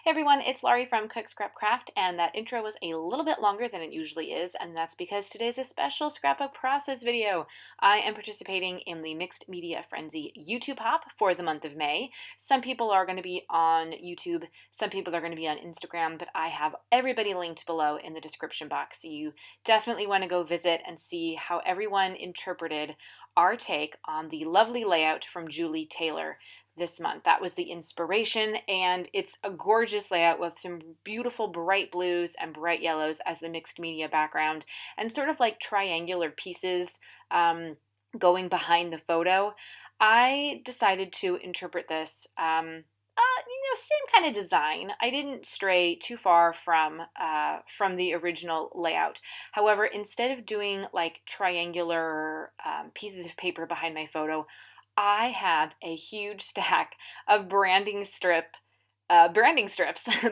Hey everyone, it's Laurie from Cook Scrap Craft, and that intro was a little bit longer than it usually is, and that's because today's a special scrapbook process video. I am participating in the Mixed Media Frenzy YouTube Hop for the month of May. Some people are going to be on YouTube, some people are going to be on Instagram, but I have everybody linked below in the description box, so you definitely want to go visit and see how everyone interpreted our take on the lovely layout from Julie Taylor this month. That was the inspiration, and it's a gorgeous layout with some beautiful bright blues and bright yellows as the mixed media background, and sort of like triangular pieces going behind the photo. I decided to interpret this same kind of design. I didn't stray too far from the original layout. However, instead of doing like triangular pieces of paper behind my photo, I have a huge stack of branding strips,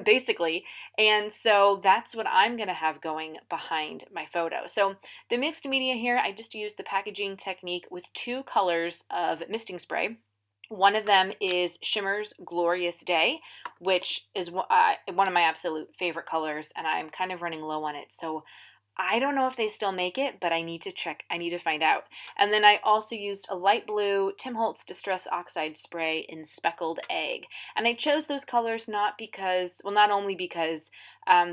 basically. And so that's what I'm going to have going behind my photo. So the mixed media here, I just used the packaging technique with two colors of misting spray. One of them is Shimmer's Glorious Day, which is one of my absolute favorite colors, and I'm kind of running low on it. So I don't know if they still make it, but I need to check. I need to find out. And then I also used a light blue Tim Holtz Distress Oxide spray in Speckled Egg. And I chose those colors not only because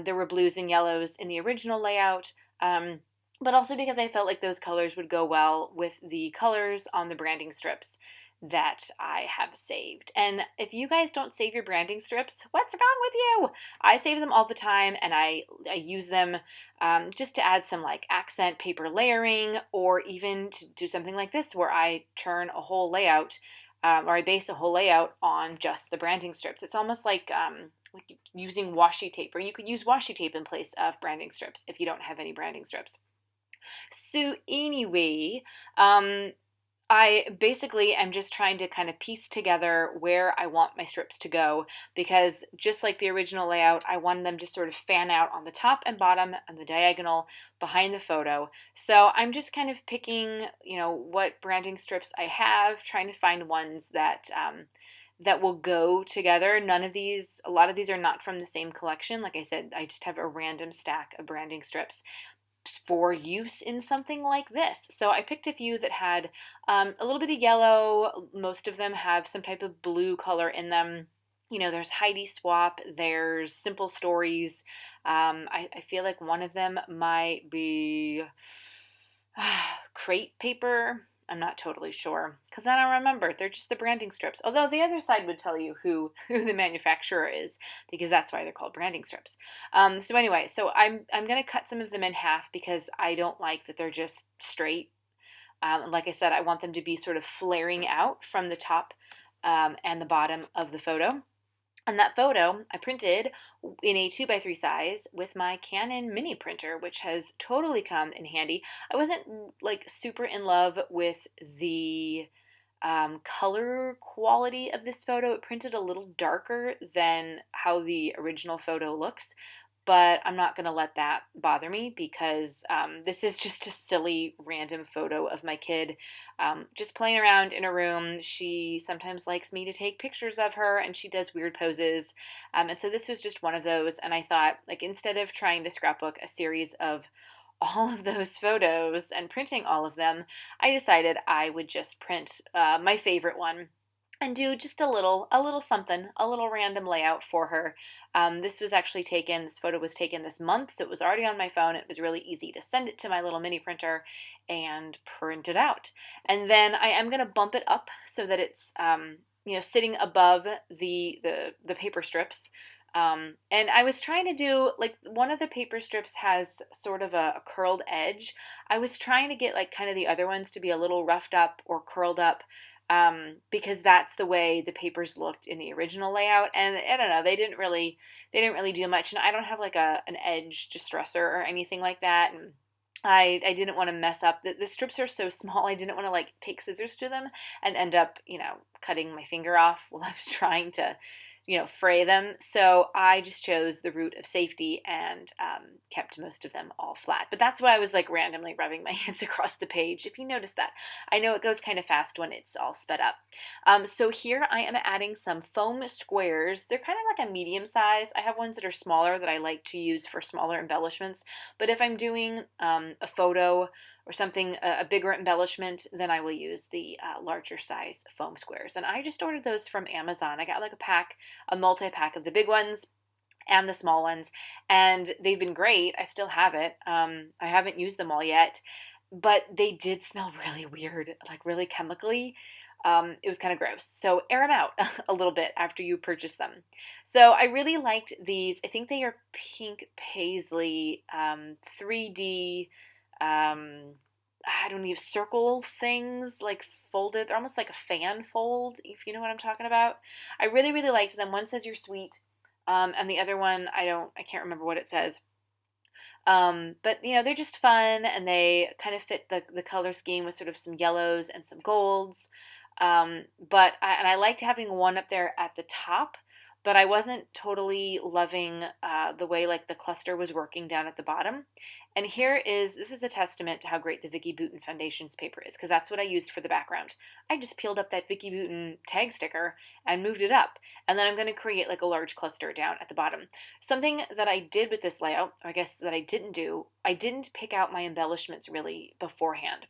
there were blues and yellows in the original layout, but also because I felt like those colors would go well with the colors on the branding strips that I have saved. And if you guys don't save your branding strips, what's wrong with you? I save them all the time, and I use them just to add some like accent paper layering, or even to do something like this where I turn a whole layout or I base a whole layout on just the branding strips. It's almost like using washi tape, or you could use washi tape in place of branding strips if you don't have any branding strips. So anyway, I basically am just trying to kind of piece together where I want my strips to go, because just like the original layout, I wanted them to sort of fan out on the top and bottom and the diagonal behind the photo. So I'm just kind of picking, what branding strips I have, trying to find ones that will go together. A lot of these are not from the same collection. Like I said, I just have a random stack of branding strips for use in something like this. So I picked a few that had a little bit of yellow. Most of them have some type of blue color in them. There's Heidi Swap, there's Simple Stories. I feel like one of them might be Crate Paper. I'm not totally sure because I don't remember. They're just the branding strips. Although the other side would tell you who the manufacturer is, because that's why they're called branding strips. So anyway, I'm going to cut some of them in half because I don't like that they're just straight. Like I said, I want them to be sort of flaring out from the top and the bottom of the photo. And that photo I printed in a 2x3 size with my Canon mini printer, which has totally come in handy. I wasn't like super in love with the color quality of this photo. It printed a little darker than how the original photo looks, but I'm not going to let that bother me because this is just a silly random photo of my kid just playing around in a room. She sometimes likes me to take pictures of her, and she does weird poses. And so this was just one of those, and I thought, like, instead of trying to scrapbook a series of all of those photos and printing all of them, I decided I would just print my favorite one and do just a little something, a little random layout for her. This photo was taken this month, so it was already on my phone. It was really easy to send it to my little mini printer and print it out. And then I am going to bump it up so that it's, sitting above the paper strips. And I was trying to do, like, one of the paper strips has sort of a curled edge. I was trying to get, like, kind of the other ones to be a little roughed up or curled up, because that's the way the papers looked in the original layout. And I don't know, they didn't really do much. And I don't have like an edge distressor or anything like that. And I didn't want to mess up. The strips are so small, I didn't want to like take scissors to them and end up, cutting my finger off while I was trying to fray them. So I just chose the route of safety and kept most of them all flat. But that's why I was like randomly rubbing my hands across the page, if you notice that. I know it goes kind of fast when it's all sped up. So here I am adding some foam squares. They're kind of like a medium size. I have ones that are smaller that I like to use for smaller embellishments. But if I'm doing a photo or something, a bigger embellishment, then I will use the larger size foam squares. And I just ordered those from Amazon. I got like a multi-pack of the big ones and the small ones, and they've been great. I still have it. I haven't used them all yet, but they did smell really weird, like really chemically. It was kind of gross. So air them out a little bit after you purchase them. So I really liked these. I think they are pink paisley 3D. I don't know, circle things like folded. They're almost like a fan fold, if you know what I'm talking about. I really, really liked them. One says you're sweet, and the other one I can't remember what it says. But they're just fun, and they kind of fit the color scheme with sort of some yellows and some golds. I liked having one up there at the top, but I wasn't totally loving the way like the cluster was working down at the bottom. And this is a testament to how great the Vicki Boutin Foundations paper is, because that's what I used for the background. I just peeled up that Vicki Boutin tag sticker and moved it up. And then I'm going to create like a large cluster down at the bottom. Something that I did with this layout, or I guess that I didn't pick out my embellishments really beforehand.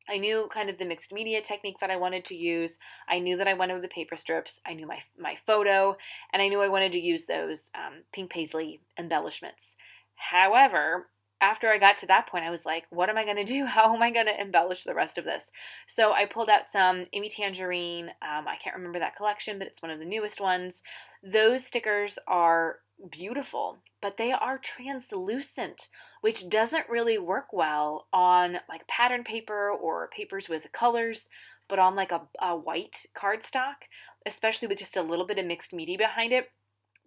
I knew kind of the mixed media technique that I wanted to use. I knew that I wanted the paper strips. I knew my photo, and I knew I wanted to use those pink paisley embellishments. However, after I got to that point, I was like, what am I going to do? How am I going to embellish the rest of this? So I pulled out some Amy Tangerine. I can't remember that collection, but it's one of the newest ones. Those stickers are beautiful, but they are translucent, which doesn't really work well on like pattern paper or papers with colors, but on like a white cardstock, especially with just a little bit of mixed media behind it.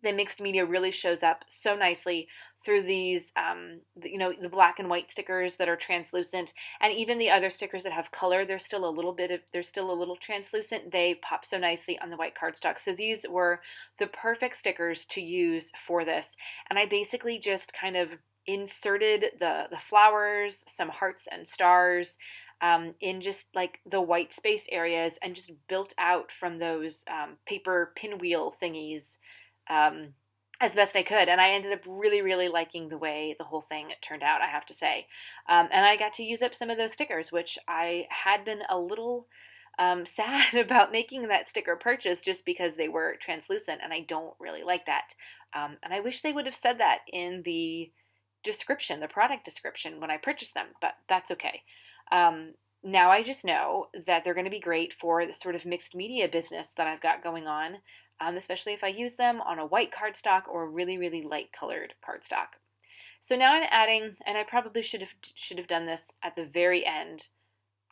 The mixed media really shows up so nicely through these, the black and white stickers that are translucent, and even the other stickers that have color, they're still a little translucent. They pop so nicely on the white cardstock. So these were the perfect stickers to use for this, and I basically just kind of inserted the flowers, some hearts and stars, in just like the white space areas, and just built out from those paper pinwheel thingies as best I could. And I ended up really, really liking the way the whole thing turned out, I have to say. And I got to use up some of those stickers, which I had been a little sad about making that sticker purchase just because they were translucent, and I don't really like that. And I wish they would have said that in the description, the product description, when I purchased them, but that's okay. Now I just know that they're going to be great for the sort of mixed media business that I've got going on, especially if I use them on a white cardstock or a really, really light colored cardstock. So now I'm adding, and I probably should have done this at the very end,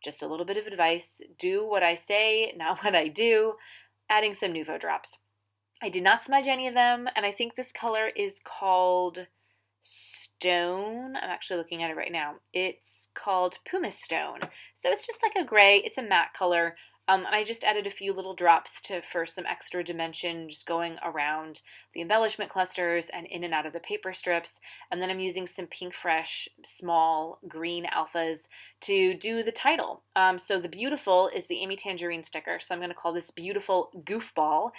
just a little bit of advice. Do what I say, not what I do. Adding some Nuvo drops. I did not smudge any of them, and I think this color is called Stone. I'm actually looking at it right now. It's called Pumice Stone. So it's just like a gray. It's a matte color. And I just added a few little drops for some extra dimension, just going around the embellishment clusters and in and out of the paper strips. And then I'm using some Pink Fresh small green alphas to do the title. So the beautiful is the Amy Tangerine sticker. So I'm going to call this Beautiful Goofball,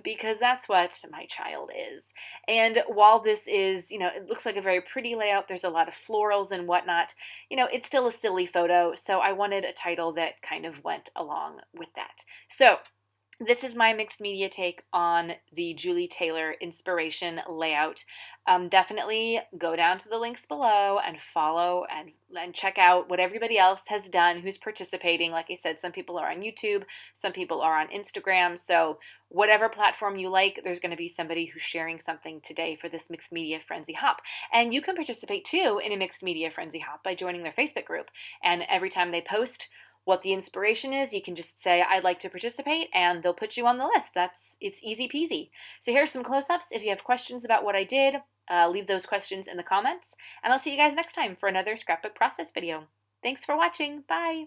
because that's what my child is. And while this is, it looks like a very pretty layout, there's a lot of florals and whatnot, it's still a silly photo. So I wanted a title that kind of went along with that. So this is my mixed media take on the Julie Taylor inspiration layout. Definitely go down to the links below and follow and check out what everybody else has done who's participating. Like I said, some people are on YouTube, some people are on Instagram. So whatever platform you like, there's going to be somebody who's sharing something today for this Mixed Media Frenzy Hop. And you can participate too in a Mixed Media Frenzy Hop by joining their Facebook group. And every time they post what the inspiration is, you can just say, I'd like to participate, and they'll put you on the list. It's easy peasy. So here's some close-ups. If you have questions about what I did, leave those questions in the comments, and I'll see you guys next time for another scrapbook process video. Thanks for watching. Bye.